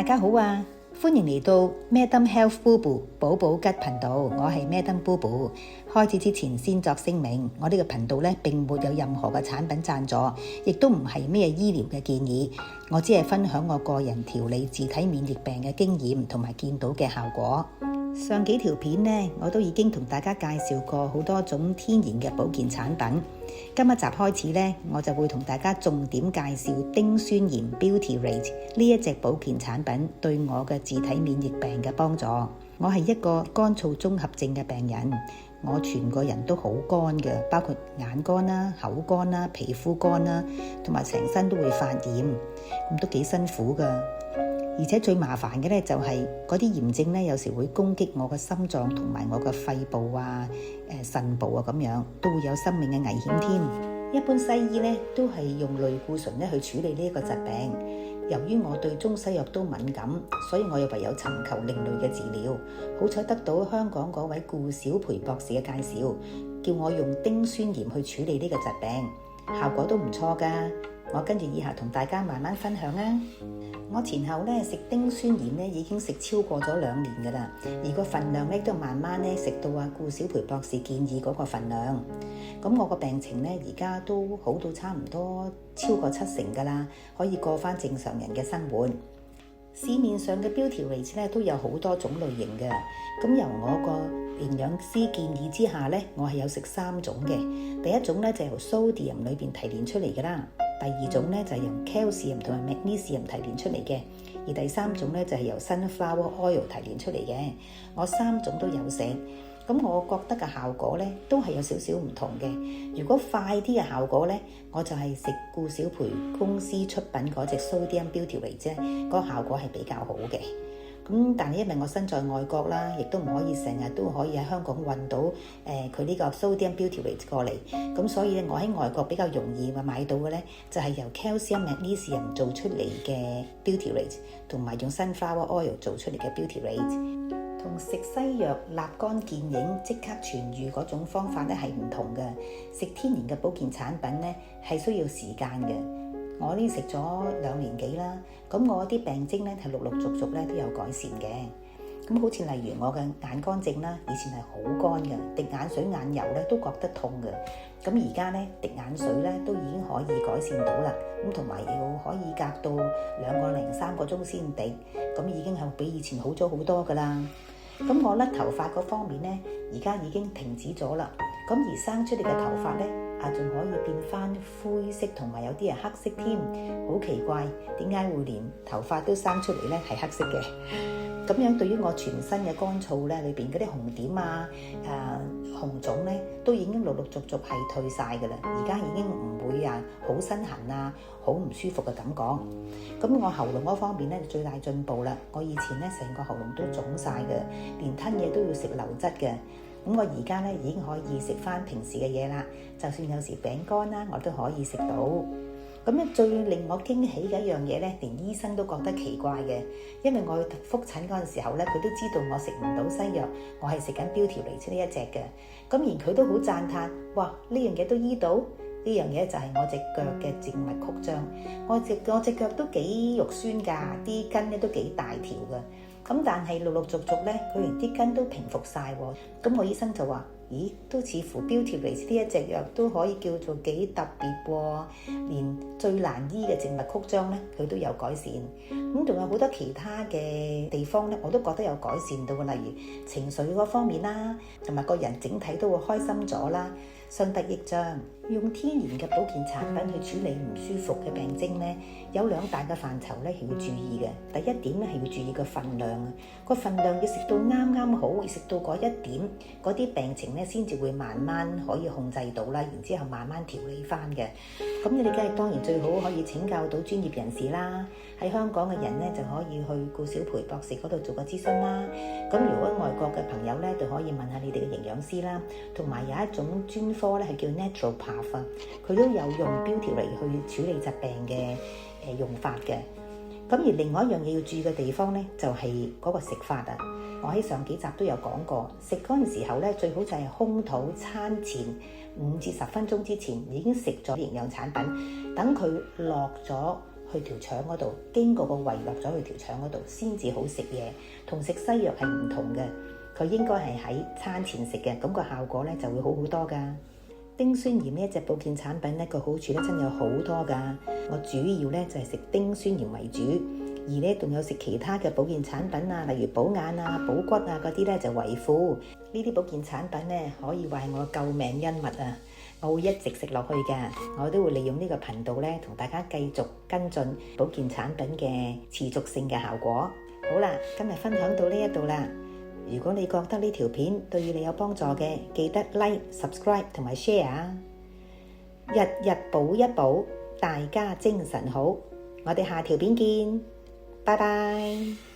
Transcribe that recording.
家好啊，歡迎嚟到 Madam Health Boo 寶寶吉頻道，我係 Madam Boo。開始之前先作聲明，我呢個頻道咧並沒有任何嘅產品贊助，亦都唔係咩醫療嘅建議，我只係分享我個人調理自體免疫病嘅經驗同埋見到嘅效果。上幾條片呢，我都已經同大家介紹過好多種天然嘅保健產品。今一集開始呢，我就會同大家重點介紹丁酸鹽 Butyrate 呢一隻保健產品對我嘅自體免疫病嘅幫助。我係一個乾燥綜合症嘅病人，我全個人都好乾嘅，包括眼乾啦、口乾啦、皮膚乾啦，同埋成身都會發炎，咁都幾辛苦噶。而且最麻煩嘅咧就係嗰啲炎症咧，有時會攻擊我嘅心臟同埋我嘅肺部啊、腎部啊咁樣，都會有生命嘅危險添。一般西醫咧都係用類固醇咧去處理呢一個疾病。由於我對中西藥都敏感，所以我又唯有尋求另類嘅治療。好彩得到香港嗰位顧小培博士嘅介紹，叫我用丁酸鹽去處理呢個疾病，效果都唔錯㗎。我跟住以下同大家慢慢分享啊！我前後咧食丁酸鹽咧已經食超過咗2年㗎啦，而個份量咧都慢慢咧食到顧小培博士建議嗰個份量。咁我個病情咧而家都好到差唔多超過70%㗎啦，可以過返正常人嘅生活。市面上嘅 Butyrate 咧都有好多種類型嘅，咁由我個營養師建議之下咧，我係有食3種嘅。第一種咧就係由 sodium 裏邊提煉出嚟㗎啦。第二種咧就係由 calcium 同埋 magnesium 提煉出嚟嘅，而第三種咧就係由 sunflower oil 提煉出嚟嘅。我3種都有食，咁我覺得嘅效果咧都係有少少唔同嘅。如果快啲嘅效果咧，我就係食顧小培公司出品嗰隻 sodium Butyrate 啫，嗰個效果係比較好嘅。咁但係因為我身在外國啦，亦都唔可以成日都可以喺香港運到佢呢個 sodium Butyrate 過嚟，咁所以咧我喺外國比較容易買到嘅咧就係由 calcium magnesium 做出嚟嘅 Butyrate， 同埋用 sunflower oil 做出嚟嘅 Butyrate， 同食西藥立竿見影即刻痊癒嗰種方法咧係唔同嘅。食天然嘅保健產品咧係需要時間嘅。我呢食咗2年幾啦，咁我啲病徵咧係陸陸續續咧都有改善嘅。咁好似例如我嘅眼乾症啦，以前係好乾嘅，滴眼水眼油咧都覺得痛嘅。咁而家咧滴眼水咧都已經可以改善到啦。咁同埋要可以隔到2個零3個鐘先滴，咁已經係比以前好咗好多噶啦。咁我甩頭髮嗰方面咧，而家已經停止咗啦。咁而生出嚟嘅頭髮咧，仲可以變翻灰色，同埋有啲係黑色添，好奇怪，點解會連頭髮都生出嚟咧係黑色嘅？咁樣對於我全身嘅乾燥咧，裏邊嗰啲紅點啊、紅腫咧，都已經陸陸續續係退晒噶啦。而家已經唔會好身痕啊，好唔舒服嘅感覺。咁我喉嚨嗰方面咧最大進步啦。我以前咧成個喉嚨都腫晒嘅，連吞嘢都要食流質嘅。咁我而家咧已經可以食翻平時嘅嘢啦，就算有時餅乾啦，我都可以食到。咁咧最令我驚喜嘅一樣嘢咧，連醫生都覺得奇怪嘅，因為我去覆診嗰陣時候咧，佢都知道我食唔到西藥，我係食緊 Butyrate 呢一隻嘅。咁而佢都好讚嘆，哇！呢樣嘢都醫到，呢樣嘢就係我隻腳嘅靜脈曲張。我隻腳都幾肉酸㗎，啲筋咧都幾大條㗎。咁但係陸陸續續咧，佢連啲筋都平復晒喎。咁我醫生就話：咦，都似乎 Butyrate 呢一隻藥都可以叫做幾特別喎。連最難醫嘅靜脈曲張咧，佢都有改善。咁仲有好多其他嘅地方咧，我都覺得有改善到嘅，例如情緒嗰方面啦，同埋個人整體都會開心咗啦，相得益彰。用天然嘅保健產品去處理唔舒服嘅病徵咧，有2大嘅範疇咧係要注意嘅。第一點咧係要注意個份量啊，個份量要食到啱啱好，要食到嗰一點，嗰啲病情咧先至會慢慢可以控制到啦，然之後慢慢調理翻嘅。咁你哋當然最好可以請教到專業人士啦。喺香港嘅人咧就可以去顧小培博士嗰度做個諮詢啦。咁如果外國嘅朋友咧，就可以問下你哋嘅營養師啦。同埋有一種專科咧係叫 Naturopath，佢都有用 Butyrate去處理疾病嘅用法嘅。咁而另外一樣嘢要注意嘅地方咧，就係嗰個食法啊。我喺上幾集都有講過，食嗰陣時候咧，最好就係空肚餐前5至10分鐘之前已經食咗營養產品，等佢落咗去條腸嗰度，經過個胃落咗去條腸嗰度先至好食嘢，同食西藥係唔同嘅。佢應該係喺餐前食嘅，咁個效果咧就會好好多㗎。丁酸鹽呢一隻保健產品咧，個好處咧真有好多㗎。我主要咧就係食丁酸鹽為主，而咧仲有食其他嘅保健產品啊，例如補眼啊、補骨啊嗰啲咧就為輔。呢啲保健產品咧可以話係我救命恩物啊！我會一直食落去㗎，我都會利用呢個頻道咧同大家繼續跟進保健產品嘅持續性嘅效果。好啦，今日分享到呢一度啦。如果你覺得呢條片對你有幫助嘅，記得 like、subscribe 同埋 share 啊！日日補一補，大家精神好。我哋下條片見，拜拜。